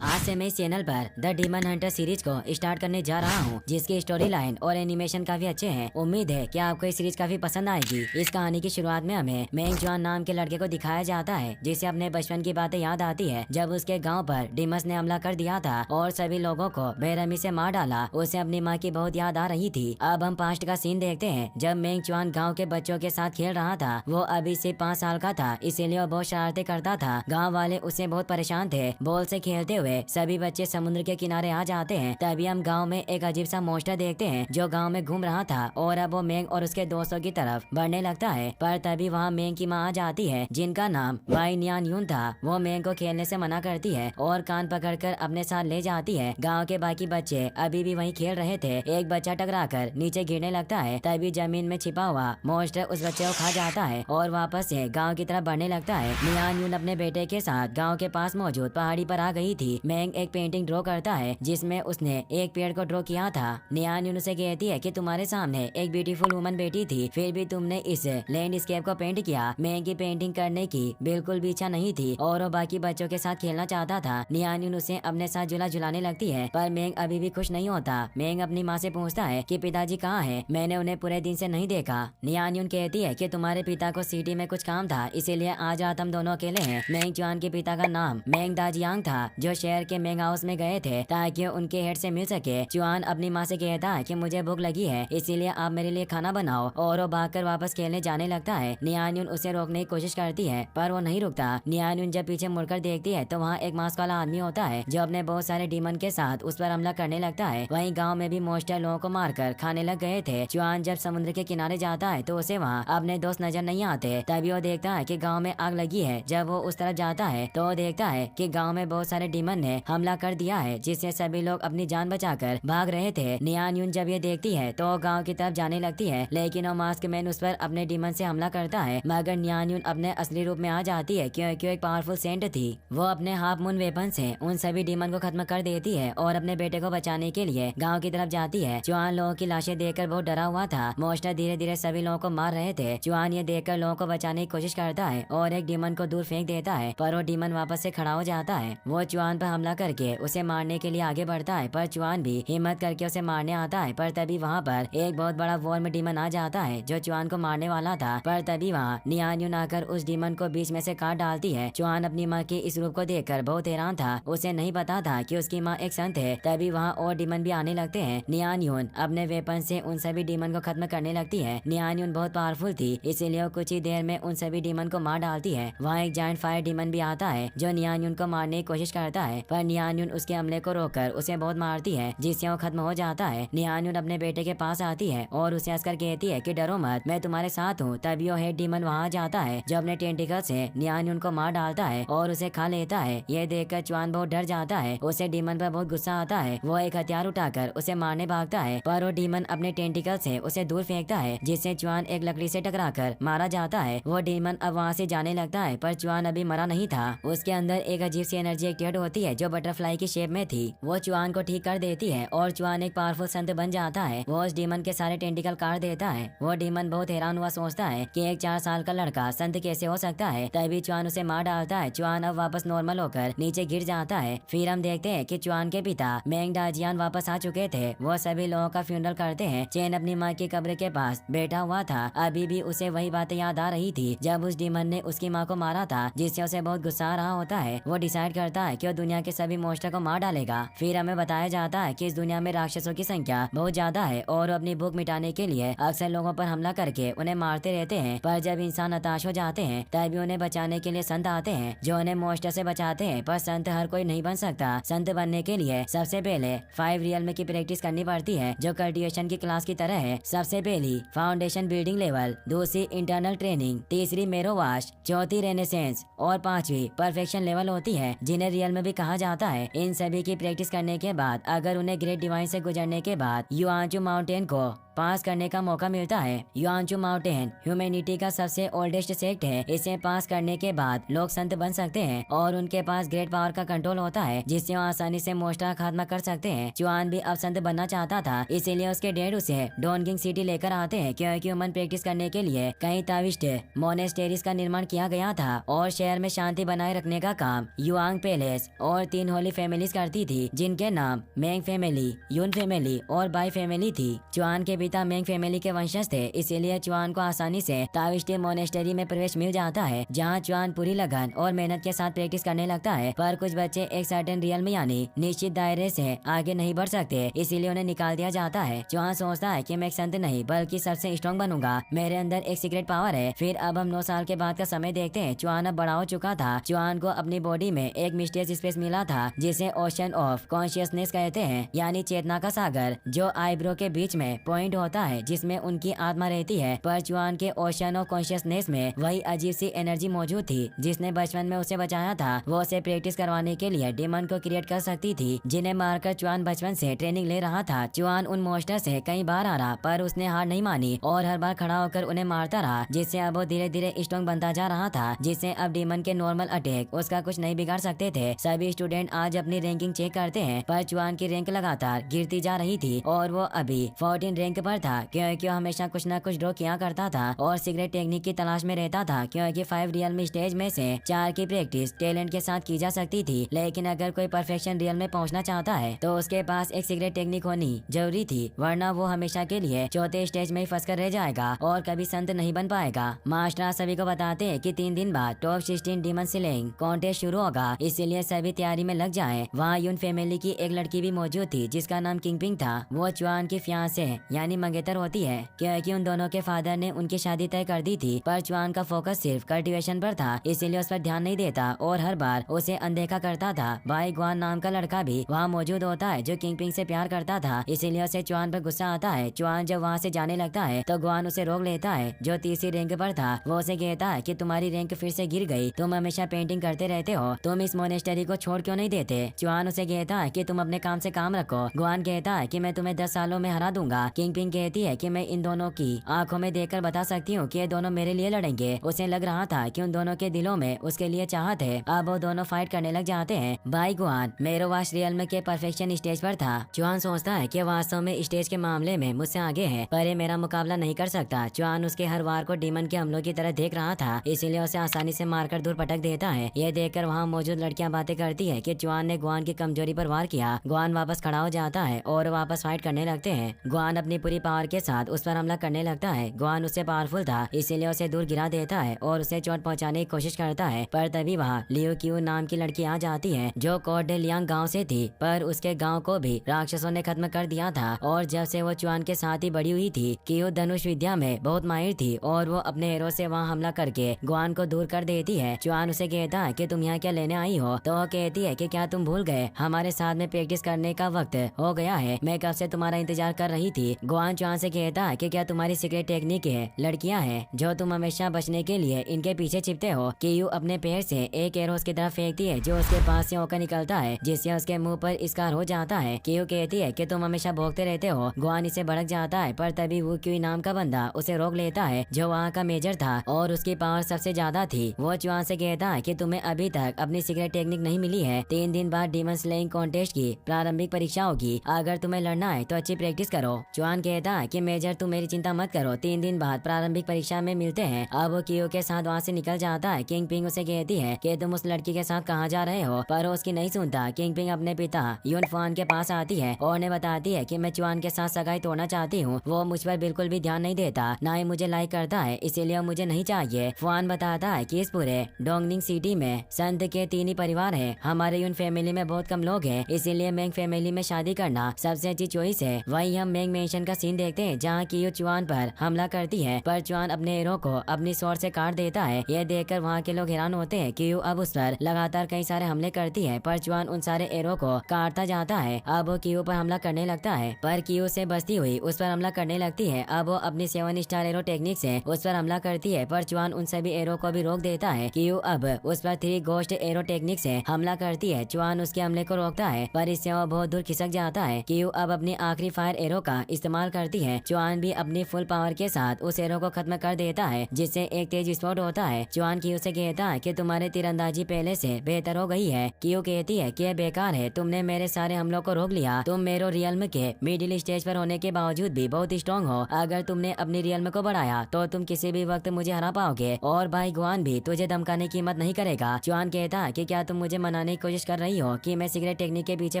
आज से मैं इस चैनल पर द डीमन हंटर सीरीज को स्टार्ट करने जा रहा हूँ, जिसकी स्टोरी लाइन और एनिमेशन काफी अच्छे हैं। उम्मीद है कि आपको इस सीरीज काफी पसंद आएगी। इस कहानी की शुरुआत में हमें मेंग जुआन नाम के लड़के को दिखाया जाता है, जिसे अपने बचपन की बातें याद आती है, जब उसके गाँव पर डिमस ने हमला कर दिया था और सभी लोगों को बेरहमी से मार डाला। उसे अपनी माँ की बहुत याद आ रही थी। अब हम पास्ट का सीन देखते हैं, जब मेंग जुआन गाँव के बच्चों के साथ खेल रहा था। वो अभी से 5 साल का था, इसीलिए वो बहुत शरारतें करता था। गाँव वाले उससे बहुत परेशान थे। बॉल से खेलते हुए सभी बच्चे समुद्र के किनारे आ जाते हैं। तभी हम गांव में एक अजीब सा मॉन्स्टर देखते हैं, जो गांव में घूम रहा था और अब वो मेंग और उसके दोस्तों की तरफ बढ़ने लगता है। पर तभी वहां मेंग की माँ आ जाती है, जिनका नाम वाई नियान यून था। वो मेंग को खेलने से मना करती है और कान पकड़कर अपने साथ ले जाती है। गाँव के बाकी बच्चे अभी भी वहीं खेल रहे थे। एक बच्चा टकराकर नीचे गिरने लगता है। तभी जमीन में छिपा हुआ मॉन्स्टर उस बच्चे को खा जाता है और वापस से गाँव की तरफ बढ़ने लगता है। नियान यून अपने बेटे के साथ गाँव के पास मौजूद पहाड़ी पर आ गई थी। मेंग एक पेंटिंग ड्रॉ करता है, जिसमें उसने एक पेड़ को ड्रॉ किया था। नियान यून उसे कहती है कि तुम्हारे सामने एक ब्यूटीफुल वुमन बैठी थी, फिर भी तुमने इस लैंडस्केप को पेंट किया। मेंग की पेंटिंग करने की बिल्कुल भी इच्छा नहीं थी और वो बाकी बच्चों के साथ खेलना चाहता था। नियान यून उसे अपने साथ झूला झुलाने लगती है, पर मेंग अभी भी खुश नहीं होता। मेंग अपनी माँ से पूछता है कि पिताजी कहाँ है, मैंने उन्हें पूरे दिन से नहीं देखा। नियान यून कहती है कि तुम्हारे पिता को सिटी में कुछ काम था, इसीलिए आज रात हम दोनों अकेले हैं। मेंग जुआन के पिता का नाम मेंग दाजियांग था, जो शहर के मेंग हाउस में गए थे ताकि उनके हेड से मिल सके। जुआन अपनी माँ से कहता है कि मुझे भूख लगी है, इसीलिए आप मेरे लिए खाना बनाओ, और वो भागकर वापस खेलने जाने लगता है। नियान यून उसे रोकने की कोशिश करती है, पर वो नहीं रुकता। नियान यून जब पीछे मुड़कर देखती है तो वहाँ एक मास्क वाला आदमी होता है, जो अपने बहुत सारे डीमन के साथ उस पर हमला करने लगता है। वहीं गाँव में भी मॉन्स्टर लोगों को मारकर खाने लग गए थे। जुआन जब समुद्र के किनारे जाता है तो उसे वहाँ अपने दोस्त नजर नहीं आते। तभी वो देखता है कि गाँव में आग लगी है। जब वो उस तरफ जाता है तो वो देखता है कि गाँव में बहुत सारे डीमन ने हमला कर दिया है, जिससे सभी लोग अपनी जान बचाकर भाग रहे थे। नियान यून जब ये देखती है तो गांव की तरफ जाने लगती है, लेकिन वो मास्क मैन उस पर अपने डीमन से हमला करता है। मगर नियान यून अपने असली रूप में आ जाती है, क्योंकि एक पावरफुल सेंट थी। वो अपने हाफ मून वेपन से उन सभी डीमन को खत्म कर देती है और अपने बेटे को बचाने के लिए गाँव की तरफ जाती है। जुआन लोगों की लाशें देखकर बहुत डरा हुआ था। मॉन्स्टर धीरे धीरे सभी लोगों को मार रहे थे। जुआन ये देखकर लोगों को बचाने की कोशिश करता है और एक डीमन को दूर फेंक देता है, पर वो डीमन वापस से खड़ा हो जाता है। वो जुआन पर हमला करके उसे मारने के लिए आगे बढ़ता है, पर जुआन भी हिम्मत करके उसे मारने आता है। पर तभी वहाँ पर एक बहुत बड़ा वॉर्म डीमन आ जाता है, जो जुआन को मारने वाला था। पर तभी वहाँ नियान यून आकर उस डीमन को बीच में से काट डालती है। जुआन अपनी माँ के इस रूप को देखकर बहुत हैरान था। उसे नहीं पता था कि उसकी माँ एक संत है। तभी वहाँ और डीमन भी आने लगते हैं। नियान यून अपने वेपन से उन सभी डीमन को खत्म करने लगती है। नियान यून बहुत पावरफुल थी, इसीलिए वो कुछ ही देर में उन सभी डीमन को मार डालती है। वहाँ एक जायंट फायर डीमन भी आता है, जो नियान यून को मारने की कोशिश करता है, पर नियान यून उसके हमले को रोककर उसे बहुत मारती है, जिससे वो खत्म हो जाता है। नियान यून अपने बेटे के पास आती है और उसे हंसकर कहती है कि डरो मत, मैं तुम्हारे साथ हूँ। तभी वो हेड डीमन वहाँ जाता है, जो अपने टेंटिकल से नियान यून को मार डालता है और उसे खा लेता है। ये देखकर जुआन बहुत डर जाता है। उसे डीमन पर बहुत गुस्सा आता है। वो एक हथियार उठाकर उसे मारने भागता है, पर वो डीमन अपने टेंटिकल से उसे दूर फेंकता है, जिससे जुआन एक लकड़ी से टकराकर मारा जाता है। वो डीमन अब वहाँ से जाने लगता है, पर जुआन अभी मरा नहीं था। उसके अंदर एक अजीब सी एनर्जी एक्टिवेट होती है, जो बटरफ्लाई की शेप में थी। वो जुआन को ठीक कर देती है और जुआन एक पावरफुल संत बन जाता है। वो उस डीमन के सारे टेंटिकल काट देता है। वो डीमन बहुत हैरान हुआ, सोचता है कि एक 4 साल का लड़का संत कैसे हो सकता है। तभी जुआन उसे मार डालता है। जुआन अब वापस नॉर्मल होकर नीचे गिर जाता है। फिर हम देखते हैं कि जुआन के पिता मेंग दाजियान वापस आ चुके थे। वो सभी लोगों का फ्यूनरल करते हैं। चेन अपनी माँ की कब्र के पास बैठा हुआ था। अभी भी उसे वही बातें याद आ रही थी, जब उस डीमन ने उसकी माँ को मारा था, जिससे उसे बहुत गुस्सा आ रहा होता है। वो डिसाइड करता है कि वो दुनिया के सभी मॉन्स्टर को मार डालेगा। फिर हमें बताया जाता है कि इस दुनिया में राक्षसों की संख्या बहुत ज्यादा है और अपनी भूख मिटाने के लिए अक्सर लोगों पर हमला करके उन्हें मारते रहते हैं। पर जब इंसान हताश हो जाते हैं, तभी उन्हें बचाने के लिए संत आते हैं, जो उन्हें मॉन्स्टर से बचाते हैं। पर संत हर कोई नहीं बन सकता। संत बनने के लिए सबसे पहले 5 रियल में की प्रैक्टिस करनी पड़ती है, जो कल्टिवेशन की क्लास की तरह है। सबसे पहली फाउंडेशन बिल्डिंग लेवल, दूसरी इंटरनल ट्रेनिंग, तीसरी मेरो वाश, चौथी रेनेसेंस और 5वीं परफेक्शन लेवल होती है, जिन्हें रियल में भी कहा जाता है। इन सभी की प्रैक्टिस करने के बाद अगर उन्हें ग्रेट डिवाइन से गुजरने के बाद युआंचू माउंटेन को पास करने का मौका मिलता है। युआंचू माउंटेन ह्यूमैनिटी का सबसे ओल्डेस्ट सेक्ट है। इसे पास करने के बाद लोग संत बन सकते हैं और उनके पास ग्रेट पावर का कंट्रोल होता है, जिससे वो आसानी से मोस्टा खात्मा कर सकते हैं। जुआन भी अब संत बनना चाहता था, इसीलिए उसके डैड उसे डोनगिंग सिटी लेकर आते हैं, क्योंकि ह्यूमन प्रैक्टिस करने के लिए कई ताविस्ट मोनेस्टेरीज का निर्माण किया गया था और शहर में शांति बनाए रखने का काम युआंग पैलेस और 3 होली फैमिलीज करती थी, जिनके नाम मेंग फैमिली, यून फैमिली और बाई फैमिली थी। चुआन के पिता मेंग फैमिली के वंशज थे, इसीलिए चुआन को आसानी से ताओइस्ट मोनेस्टेरी में प्रवेश मिल जाता है, जहाँ चुआन पूरी लगन और मेहनत के साथ प्रैक्टिस करने लगता है। पर कुछ बच्चे एक सर्टेन रियल में यानी निश्चित दायरे से आगे नहीं बढ़ सकते, इसीलिए उन्हें निकाल दिया जाता है। चुआन सोचता है कि मैं एक संत नहीं बल्कि सबसे स्ट्रॉन्ग बनूंगा, मेरे अंदर एक सीक्रेट पावर है। फिर अब हम 9 साल के बाद का समय देखते हैं। चुआन अब बड़ा हो चुका था। चुआन को अपनी बॉडी में एक मिस्टीरियस स्पेस मिला था, जिसे ओशन ऑफ कॉन्शियसनेस कहते हैं, यानी चेतना का सागर, जो आईब्रो के बीच में पॉइंट होता है जिसमें उनकी आत्मा रहती है। पर चुआन के ओशन ऑफ कॉन्शियसनेस में वही अजीब सी एनर्जी मौजूद थी जिसने बचपन में उसे बचाया था। वो उसे प्रैक्टिस करवाने के लिए डिमन को क्रिएट कर सकती थी, जिन्हें मारकर चुआन बचपन से ट्रेनिंग ले रहा था। चुआन उन मॉन्स्टर से कई बार हारा, पर उसने हार नहीं मानी और हर बार खड़ा होकर उन्हें मारता रहा, जिससे अब वो धीरे धीरे स्ट्रॉन्ग बनता जा रहा था, जिससे अब डिमन के नॉर्मल अटैक उसका कुछ नहीं बिगाड़ सकते थे। सभी स्टूडेंट आज अपनी रैंकिंग चेक करते हैं, पर चुआन की रैंक लगातार गिरती जा रही थी और वो अभी 14 रैंक पर था, क्योंकि वो हमेशा कुछ न कुछ ड्रॉ किया करता था और सीक्रेट टेक्निक की तलाश में रहता था, क्योंकि 5 रियल में स्टेज में से 4 की प्रैक्टिस टैलेंट के साथ की जा सकती थी। लेकिन अगर कोई परफेक्शन रियल में पहुंचना चाहता है तो उसके पास एक सीक्रेट टेक्निक होनी जरूरी थी, वरना वो हमेशा के लिए चौथे स्टेज में ही फंस कर रह जाएगा और कभी संत नहीं बन पाएगा। मास्टर सभी को बताते हैं कि 3 दिन बाद टॉप 16 डीमन स्लेइंग कॉन्टेस्ट शुरू होगा, इसीलिए सभी तैयारी में लग जाएं। वहाँ यून फैमिली की एक लड़की भी मौजूद थी जिसका नाम किंगपिंग था। वो चुआन की फियांसे यानी मंगेतर होती है, क्योंकि उन दोनों के फादर ने उनकी शादी तय कर दी थी। पर चुआन का फोकस सिर्फ कल्टीवेशन पर था, इसीलिए उस पर ध्यान नहीं देता और हर बार उसे अनदेखा करता था। भाई ग्वान नाम का लड़का भी वहाँ मौजूद होता है जो किंगपिंग से प्यार करता था, इसीलिए उसे चुआन पर गुस्सा आता है। चुआन जब वहाँ से जाने लगता है तो ग्वान उसे रोक लेता है, जो तीसरी रैंक पर था। वो उसे कहता है कि तुम्हारी रैंक फिर से गिर गई, तुम हमेशा पेंटिंग करते रहते हो, तुम इस मोनेस्टरी को छोड़ क्यों नहीं देते। चुआन उसे कहता है कि तुम अपने काम से काम रखो। ग्वान कहता है कि मैं तुम्हें 10 सालों में हरा दूंगा। किंगपिंग कहती है कि मैं इन दोनों की आंखों में देखकर बता सकती हूँ कि ये दोनों मेरे लिए लड़ेंगे। उसे लग रहा था कि उन दोनों के दिलों में उसके लिए चाहत है। अब वो दोनों फाइट करने लग जाते हैं। भाई ग्वान मेरोवाश रियल के परफेक्शन स्टेज पर था। चुआन सोचता है कि वास्तव में स्टेज के मामले में मुझसे आगे है, पर ये मेरा मुकाबला नहीं कर सकता। चुआन उसके हर वार को डीमन के हमलों की तरह देख रहा था, इसीलिए उसे आसानी से मारकर दूर पटक देता है। ये देखकर वहाँ मौजूद लड़कियां बातें करती है कि चुआन ने ग्वान की कमजोरी पर वार किया। ग्वान वापस खड़ा हो जाता है और वापस फाइट करने लगते हैं। ग्वान अपनी पूरी पावर के साथ उस पर हमला करने लगता है। ग्वान उससे पावरफुल था, इसीलिए उसे दूर गिरा देता है और उसे चोट पहुंचाने की कोशिश करता है। पर तभी वहाँ लियो क्यू नाम की लड़की आ जाती है, जो कोट डे लियांग गाँव से थी, पर उसके गाँव को भी राक्षसों ने खत्म कर दिया था। और जब से वो चुआन के साथ ही बड़ी हुई थी, क्यू धनुष विद्या में बहुत माहिर थी और वो अपने एरो से वहाँ हमला करके ग्वान को दूर कर देती है। चुआन उसे कहता है कि तुम यहाँ क्या लेने आई हो, तो वो कहती है कि क्या तुम भूल गए, हमारे साथ में प्रैक्टिस करने का वक्त हो गया है, मैं कब से तुम्हारा इंतजार कर रही थी। ग्वान चुआन से कहता है कि क्या तुम्हारी सीक्रेट टेक्निक है, लड़कियां हैं जो तुम हमेशा बचने के लिए इनके पीछे छिपते हो। क्यू अपने पैर से एक एरो उसकी तरफ फेंकती है, जो उसके पास से होकर निकलता है, जिससे उसके मुंह पर स्कार हो जाता है। क्यू कहती है कि तुम हमेशा भोगते रहते हो। ग्वान इसे भड़क जाता है, पर तभी वो क्यू नाम का बंदा उसे रोक लेता है, जो वहाँ का मेजर था और उसकी पावर सबसे ज्यादा थी। वो चुआन से कहता है कि तुम्हें अभी तक अपनी सीक्रेट टेक्निक नहीं मिली है। 3 दिन बाद डीमन स्लेइंग कॉन्टेस्ट की प्रारंभिक परीक्षा होगी, अगर तुम्हें लड़ना है तो अच्छी प्रैक्टिस करो। चुआन कहता है कि मेजर तुम मेरी चिंता मत करो, 3 दिन बाद प्रारंभिक परीक्षा में मिलते हैं। अब वो क्यू के साथ वहाँ से निकल जाता है। किंगपिंग उसे कहती है कि तुम उस लड़की के साथ कहाँ जा रहे हो, पर वो उसकी नहीं सुनता। किंगपिंग अपने पिता यून फान के पास आती है और उन्हें बताती है कि मैं चुआन के साथ सगाई तोड़ना चाहती हूँ। वो मुझ पर बिल्कुल भी ध्यान नहीं देता, ना ही मुझे लाइक करता है, इसीलिए मुझे नहीं चाहिए। फान बताता है कि इस पूरे डोंगनिंग सिटी में संत के 3 ही परिवार हैं। हमारे यून फैमिली में बहुत कम लोग हैं, इसीलिए मेंग फैमिली में शादी करना सबसे अच्छी चॉइस है। वहीं हम मेंग मेंशन का सीन देखते हैं, जहाँ की चुआन पर हमला करती है, पर चुआन अपने एरो को अपनी स्वॉर्ड से काट देता है। यह देखकर वहाँ के लोग हैरान होते हैं कि अब उस पर लगातार कई सारे हमले करती है, पर चुआन उन सारे एरो को काटता जाता है। अब वो क्यू पर हमला करने लगता है, पर क्यू से बचती हुई उस पर हमला करने लगती है। अब वो अपनी 7 स्टार एरो टेक्निक से उस पर हमला करती है, पर चुआन उन सभी एरो को भी रोक देता है। क्यू अब उस पर 3 गोस्ट एरो टेक्निक से हमला करती है। चुआन उसके हमले को रोकता है, पर इससे वो बहुत दूर खिसक जाता है। क्यू अब अपनी आखिरी फायर एरो का इस्तेमाल करती है। चुआन भी अपनी फुल पावर के साथ उस एरो को खत्म कर देता है, जिससे एक तेज विस्फोट होता है। चुआन क्यू से कहता है कि तुम्हारी तीरंदाजी पहले से बेहतर हो गई है। क्यू कहती है कि यह बेकार है, तुमने मेरे सारे हमलों को रोक लिया, तुम मेरो रियल्म के मिडिल स्टेज पर होने के बावजूद भी बहुत स्ट्रॉन्ग हो। अगर तुमने अपनी रियल्म को बढ़ाया तो तुम किसी भी वक्त मुझे हरा पाओगे, और भाई ग्वान भी तुझे धमकाने की हिम्मत नहीं करेगा। चुआन कहता है कि क्या तुम मुझे मनाने की कोशिश कर रही हो कि मैं सिगरेट टेक्निक के पीछे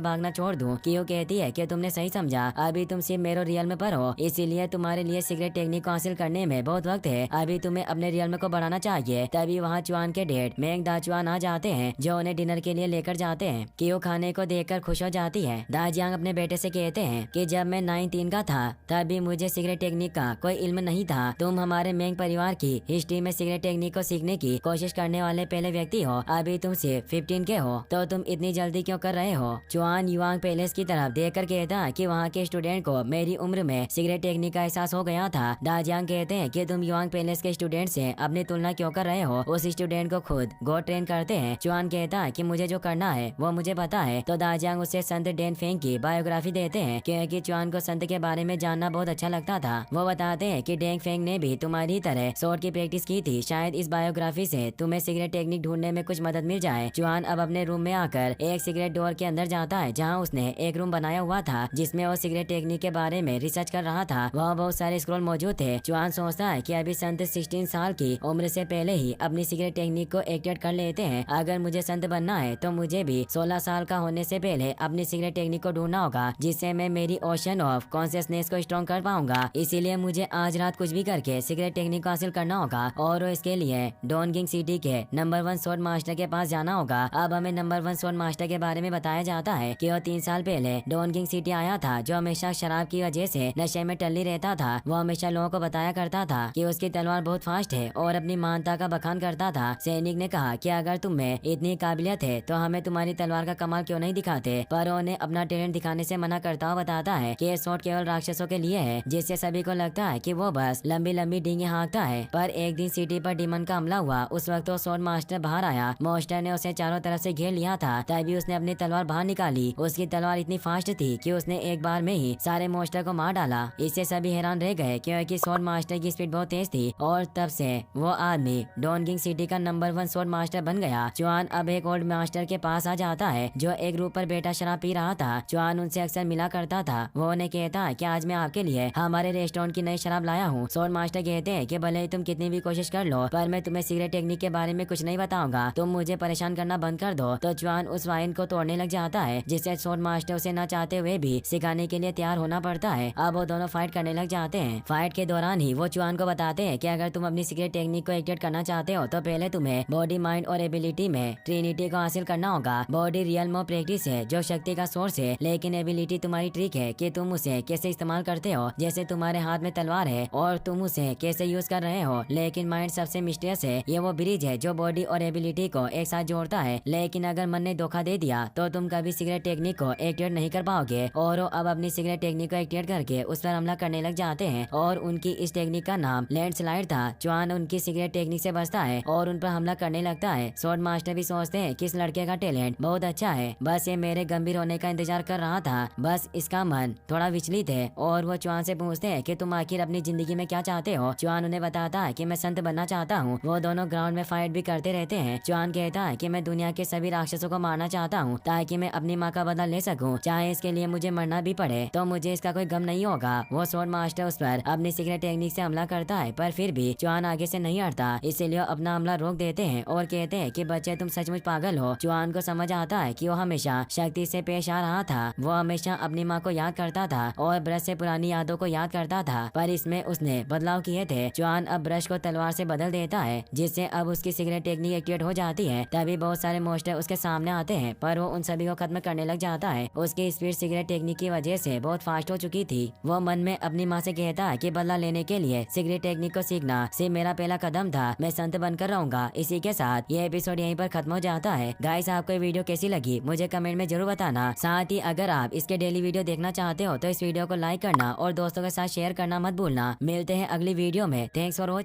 भागना छोड़ दूं। कियो कहती है कि तुमने सही समझा, अभी तुम सिर्फ मेरो रियल में पर हो, इसीलिए तुम्हारे लिए सिगरेट टेक्निक को हासिल करने में बहुत वक्त है। अभी तुम्हें अपने रियल में को बढ़ाना चाहिए। तभी वहाँ चुआन के डेट मेंग दाचुआन आ जाते हैं जो उन्हें डिनर के लिए लेकर जाते हैं। कियो खाने को देखकर खुश हो जाती है। दाजियांग अपने बेटे से कहते हैं कि जब मैं 9 का था तभी मुझे सिगरेट टेक्निक का कोई इल्म नहीं था। तुम हमारे मेंग परिवार की हिस्ट्री में सिगरेट टेक्निक को सीखने की कोशिश करने वाले पहले व्यक्ति हो। अभी तुम सिर्फ 15 के हो तो तुम इतनी जल्दी क्यों कर रहे हो? चुआन युआंग पैलेस की तरफ देखकर कहता कि वहाँ के स्टूडेंट को मेरी उम्र में सिगरेट टेक्निक का एहसास हो गया था। दाजियांग कहते हैं कि तुम युआंग पैलेस के स्टूडेंट से अपनी तुलना क्यों कर रहे हो? उस स्टूडेंट को खुद गो ट्रेन करते हैं। चुआन कहता है कि मुझे जो करना है वो मुझे पता है। तो दाजियांग उसे संत डेन फेंग की बायोग्राफी देते हैं क्योंकि चुआन को संत के बारे में जानना बहुत अच्छा लगता था। वो बताते हैं कि डेंग फेंग ने भी तुम्हारी तरह शॉट की प्रैक्टिस की थी। शायद इस बायोग्राफी से तुम्हें सिगरेट टेक्निक ढूंढने में कुछ मदद मिल जाए। चुआन अब अपने रूम में आकर एक सिगरेट डोर के अंदर जाता है जहाँ उसने एक रूम बनाया हुआ था जिसमें वो सिगरेट टेक्निक के बारे में रिसर्च कर रहा था। वहाँ बहुत सारे स्क्रॉल मौजूद थे। चुआन सोचता है कि अभी संत 16 साल की उम्र से पहले ही अपनी सिगरेट टेक्निक को एक्टिवेट कर लेते हैं। अगर मुझे संत बनना है तो मुझे भी 16 साल का होने से पहले अपनी सिगरेट टेक्निक को ढूंढना होगा जिससे मैं मेरी ओशन ऑफ कॉन्शियसनेस को स्ट्रॉन्ग कर पाऊंगा। इसीलिए मुझे आज रात कुछ भी करके सिगरेट टेक्निक को हासिल करना होगा और इसके लिए डोनगिंग सिटी के नंबर 1 शॉट मास्टर के पास जाना होगा। अब हमें नंबर 1 शॉट मास्टर के बारे में बताया जाता है कि वो 3 साल पहले डोनगिंग सिटी आया था जो हमेशा शराब की वजह से नशे में टल्ली रहता था। वो हमेशा लोगों को बताया करता था कि उसकी तलवार बहुत फास्ट है और अपनी महानता का बखान करता था। सैनिक ने कहा कि अगर तुम में इतनी काबिलियत है तो हमें तुम्हारी तलवार का कमाल क्यों नहीं दिखाते? पर उन्हें अपना टैलेंट दिखाने से मना करता हुआ बताता है कि ये शॉट केवल राक्षसों के लिए है, जिससे सभी को लगता है कि वो बस लंबी लंबी डींगे हाँकता है। पर एक दिन सिटी पर डीमन का हमला हुआ। उस वक्त वो शॉट मास्टर बाहर आया। मास्टर ने उसे चारों तरफ से घेर लिया था। तभी उसने अपनी तलवार बाहर निकाली। उसकी तलवार इतनी फास्ट थी कि उसने एक बार में ही सारे मास्टर को मार डाला। इससे सभी हैरान रह गए क्योंकि शॉट मास्टर की स्पीड बहुत तेज थी और तब से वो आदमी डोनगिंग सिटी का नंबर 1 शॉट मास्टर बन गया। चुआन अब एक ओल्ड मास्टर के पास आ जाता है जो एक रूप पर बैठा शराब पी रहा था। चुआन उनसे अक्सर मिला करता था। वो उन्हें कहता है कि आज मैं आपके लिए हमारे रेस्टोरेंट की नई शराब लाया हूँ। शॉट मास्टर कहते हैं कि भले ही तुम कितनी भी कोशिश कर लो पर मैं तुम्हें सिगरेट टेक्निक के बारे में कुछ नहीं बताऊंगा। तुम मुझे परेशान करना बंद कर दो। तो चुआन उस वाइन को तोड़ने लग जाता है जिससे शॉट मास्टर उसे न चाहते हुए भी सिखाने के लिए तैयार होना पड़ता है। अब वो दोनों फाइट करने लग जाते हैं। फाइट के दौरान ही वो चुआन को बताते हैं कि अगर तुम अपनी सिगरेट टेक्निक को एक्टिवेट करना चाहते हो तो पहले तुम्हें बॉडी माइंड और एबिलिटी में ट्रिनिटी को हासिल करना होगा। बॉडी रियल में प्रैक्टिस है जो शक्ति का सोर्स है, लेकिन एबिलिटी तुम्हारी ट्रिक है कि तुम उसे कैसे इस्तेमाल करते हो। जैसे तुम्हारे हाथ में तलवार है और तुम उसे कैसे यूज कर रहे हो। लेकिन माइंड सबसे मिस्टीरियस है। ये वो ब्रिज है जो बॉडी और एबिलिटी को एक साथ जोड़ता है। लेकिन अगर मन ने धोखा दे दिया तो तुम कभी सिगरेट टेक्निक को एक्टिवेट नहीं कर पाओगे। और वो अब अपनी सिगरेट टेक्निक को एक्टिवेट करके उस पर हमला करने लग जाते हैं और उनकी इस टेक्निक का नाम लैंडस्लाइड था। चुआन उनकी सिगरेट टेक्निक से बचता है और उन पर हमला करने लगता है। शॉट मास्टर भी सोचते हैं कि इस लड़के का टैलेंट बहुत अच्छा है, बस ये मेरे गंभीर होने का इंतजार कर रहा था। बस इसका मन थोड़ा विचलित है और वो चुआन से पूछते हैं कि तुम आखिर अपनी जिंदगी में क्या चाहते हो। चुआन उन्हें बताता है कि मैं संत बनना चाहता हूँ। वो दोनों ग्राउंड में फाइट भी करते रहते हैं। चुआन कहता है कि मैं दुनिया के सभी राक्षसों को मारना चाहता हूँ ताकि मैं अपनी माँ का बदला ले सकूँ, चाहे इसके लिए मुझे मरना भी पड़े तो मुझे इसका कोई गम नहीं होगा। वो शॉट मास्टर उस पर अपनी सिगरेट टेक्निक से हमला करता है पर फिर भी चुआन आगे से नहीं हटता, इसीलिए अपना हमला रोक देते हैं और कहते हैं कि बच्चे तुम सचमुच पागल हो। चुआन को समझ आता है कि वो हमेशा शक्ति से पेश आ रहा था। वो हमेशा अपनी माँ को याद करता था और ब्रश से पुरानी यादों को याद करता था, पर इसमें उसने बदलाव किए थे। चुआन अब ब्रश को तलवार से बदल देता है जिससे अब उसकी सिगरेट टेक्निक एक्टिवेट हो जाती है। तभी बहुत सारे मोस्टर उसके सामने आते हैं पर वो उन सभी को खत्म करने लग जाता है। उसकी स्पीड सिगरेट टेक्निक की वजह से बहुत फास्ट हो चुकी थी। वो मन में अपनी माँ से कहता है कि बदला लेने के लिए सिगरेट टेक्निक को सीखना सिर्फ मेरा पहला कदम था, मैं संत बनकर रहूंगा। इसी के साथ ये एपिसोड यहीं पर खत्म हो जाता है। गाइस, आपको ये वीडियो कैसी लगी मुझे कमेंट में जरूर बताना। साथ ही अगर आप इसके डेली वीडियो देखना चाहते हो तो इस वीडियो को लाइक करना और दोस्तों के साथ शेयर करना मत भूलना। मिलते हैं अगली वीडियो में। Thanks for watching.